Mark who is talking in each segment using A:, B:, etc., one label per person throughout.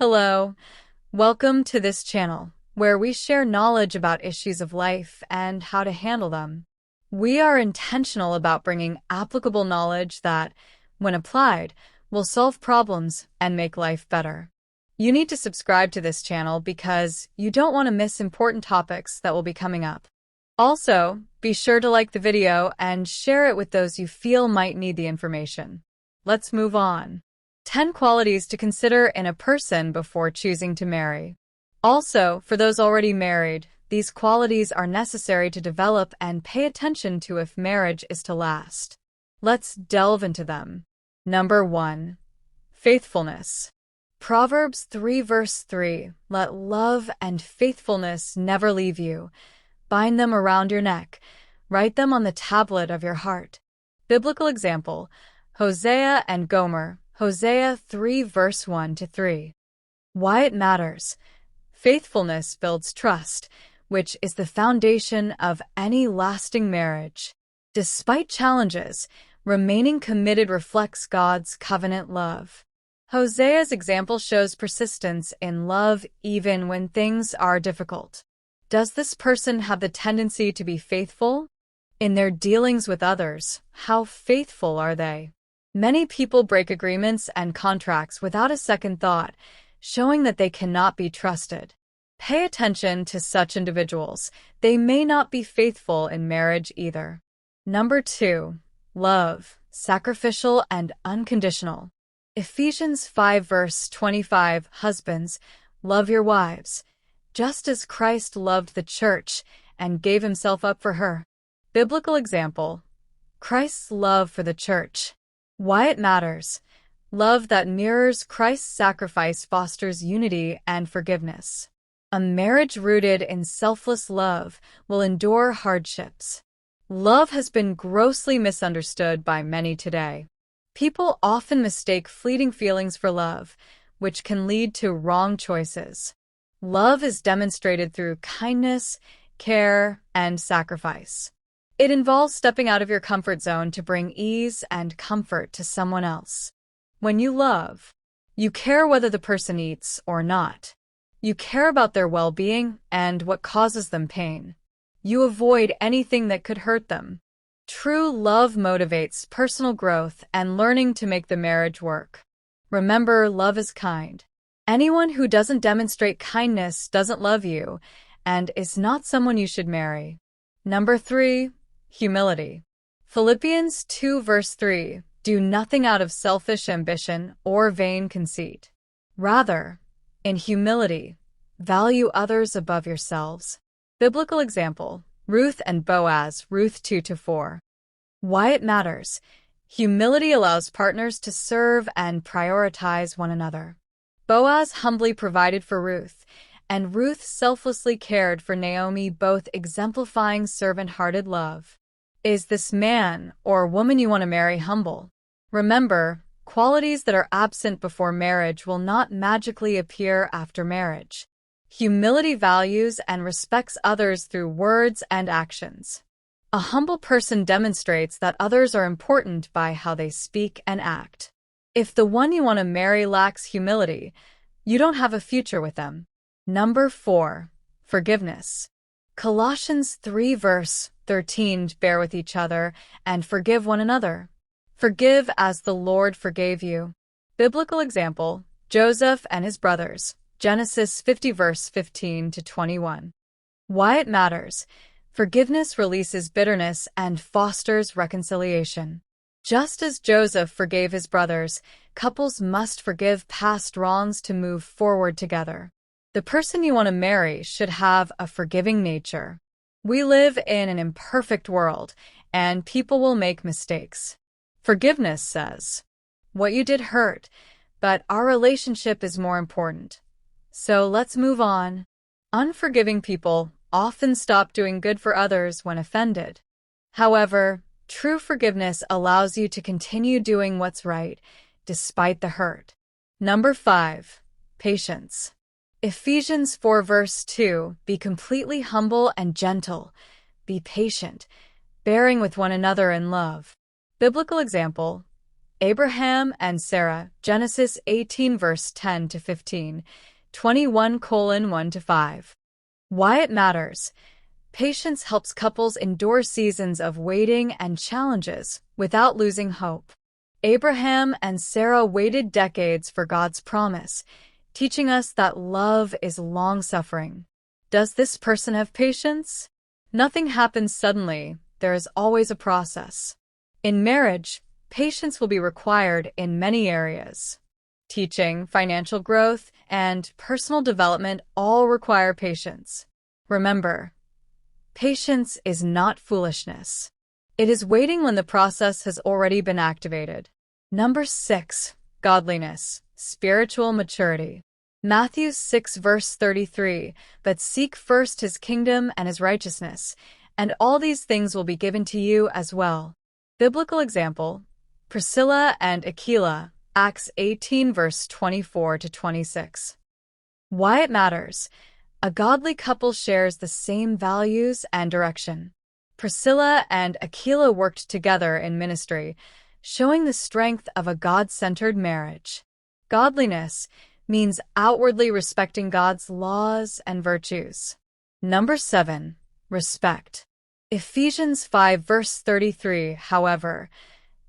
A: Hello, welcome to this channel, where we share knowledge about issues of life and how to handle them. We are intentional about bringing applicable knowledge that, when applied, will solve problems and make life better. You need to subscribe to this channel because you don't want to miss important topics that will be coming up. Also, be sure to like the video and share it with those you feel might need the information. Let's move on. 10 qualities to consider in a person before choosing to marry. Also, for those already married, these qualities are necessary to develop and pay attention to if marriage is to last. Let's delve into them. Number 1. Faithfulness. Proverbs 3 verse 3, "Let love and faithfulness never leave you. Bind them around your neck. Write them on the tablet of your heart." Biblical example, Hosea and Gomer, Hosea 3 verse 1 to 3. Why it matters. Faithfulness builds trust, which is the foundation of any lasting marriage. Despite challenges, remaining committed reflects God's covenant love. Hosea's example shows persistence in love even when things are difficult. Does this person have the tendency to be faithful? In their dealings with others, how faithful are they? Many people break agreements and contracts without a second thought, showing that they cannot be trusted. Pay attention to such individuals. They may not be faithful in marriage either. Number 2. Love, sacrificial and unconditional. Ephesians 5 verse 25, "Husbands, love your wives, just as Christ loved the church and gave himself up for her." Biblical example, Christ's love for the church. Why it matters. Love that mirrors Christ's sacrifice fosters unity and forgiveness. A marriage rooted in selfless love will endure hardships. Love has been grossly misunderstood by many today. People often mistake fleeting feelings for love, which can lead to wrong choices. Love is demonstrated through kindness, care, and sacrifice. It involves stepping out of your comfort zone to bring ease and comfort to someone else. When you love, you care whether the person eats or not. You care about their well-being and what causes them pain. You avoid anything that could hurt them. True love motivates personal growth and learning to make the marriage work. Remember, love is kind. Anyone who doesn't demonstrate kindness doesn't love you and is not someone you should marry. Number 3. Humility. Philippians 2 verse 3, "Do nothing out of selfish ambition or vain conceit. Rather, in humility, value others above yourselves." Biblical example, Ruth and Boaz, Ruth 2-4. Why it matters. Humility allows partners to serve and prioritize one another. Boaz humbly provided for Ruth, and Ruth selflessly cared for Naomi, both exemplifying servant-hearted love. Is this man or woman you want to marry humble? Remember, qualities that are absent before marriage will not magically appear after marriage. Humility values and respects others through words and actions. A humble person demonstrates that others are important by how they speak and act. If the one you want to marry lacks humility, you don't have a future with them. Number 4. Forgiveness. Colossians 3 verse 13, "Bear with each other and forgive one another. Forgive as the Lord forgave you." Biblical example, Joseph and his brothers, Genesis 50 verse 15-21. Why it matters. Forgiveness releases bitterness and fosters reconciliation. Just as Joseph forgave his brothers, couples must forgive past wrongs to move forward together. The person you want to marry should have a forgiving nature. We live in an imperfect world, and people will make mistakes. Forgiveness says, "What you did hurt, but our relationship is more important. So let's move on." Unforgiving people often stop doing good for others when offended. However, true forgiveness allows you to continue doing what's right, despite the hurt. Number 5. Patience. Ephesians 4 verse 2, "Be completely humble and gentle. Be patient, bearing with one another in love." Biblical example, Abraham and Sarah, Genesis 18 verse 10 to 15, 21:1-5. Why it matters. Patience helps couples endure seasons of waiting and challenges without losing hope. Abraham and Sarah waited decades for God's promise, teaching us that love is long-suffering. Does this person have patience? Nothing happens suddenly. There is always a process. In marriage, patience will be required in many areas. Teaching, financial growth, and personal development all require patience. Remember, patience is not foolishness. It is waiting when the process has already been activated. Number 6. Godliness, spiritual maturity. Matthew 6 verse 33, "But seek first his kingdom and his righteousness, and all these things will be given to you as well." Biblical example, Priscilla and Aquila, Acts 18 verse 24-26. Why it matters. A godly couple shares the same values and direction. Priscilla and Aquila worked together in ministry, showing the strength of a God-centered marriage. Godliness means outwardly respecting God's laws and virtues. Number 7. Respect. Ephesians 5 verse 33, "However,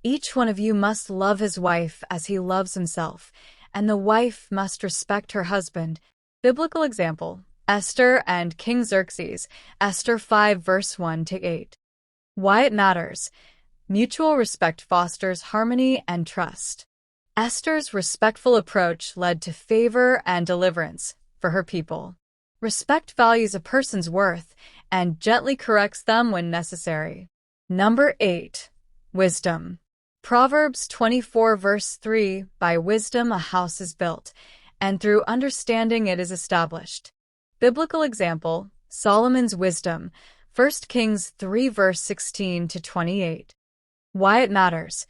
A: each one of you must love his wife as he loves himself, and the wife must respect her husband." Biblical example, Esther and King Xerxes, Esther 5 verse 1-8. Why it matters. Mutual respect fosters harmony and trust. Esther's respectful approach led to favor and deliverance for her people. Respect values a person's worth and gently corrects them when necessary. Number 8. Wisdom. Proverbs 24 verse 3, "By wisdom a house is built, and through understanding it is established." Biblical example, Solomon's wisdom, 1 Kings 3 verse 16-28. Why it matters.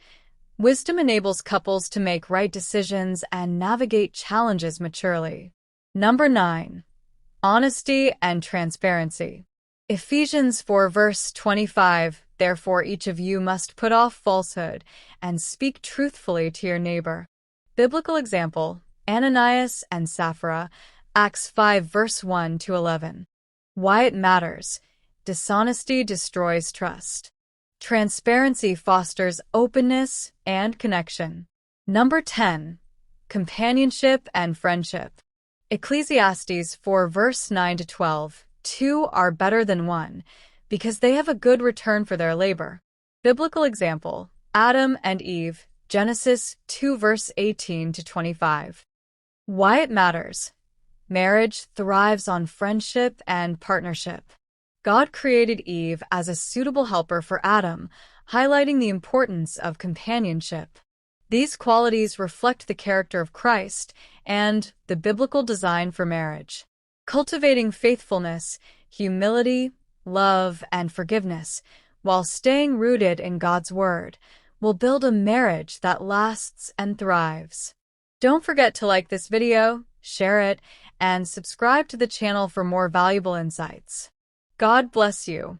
A: Wisdom enables couples to make right decisions and navigate challenges maturely. Number 9. Honesty and transparency. Ephesians 4 verse 25, "Therefore each of you must put off falsehood and speak truthfully to your neighbor." Biblical example, Ananias and Sapphira, Acts 5 verse 1-11. Why it matters. Dishonesty destroys trust. Transparency fosters openness and connection. Number 10. Companionship and friendship. Ecclesiastes 4 verse 9-12, "Two are better than one, because they have a good return for their labor." Biblical example, Adam and Eve, Genesis 2 verse 18-25. Why it matters. Marriage thrives on friendship and partnership. God created Eve as a suitable helper for Adam, highlighting the importance of companionship. These qualities reflect the character of Christ and the biblical design for marriage. Cultivating faithfulness, humility, love, and forgiveness, while staying rooted in God's Word, will build a marriage that lasts and thrives. Don't forget to like this video, share it, and subscribe to the channel for more valuable insights. God bless you.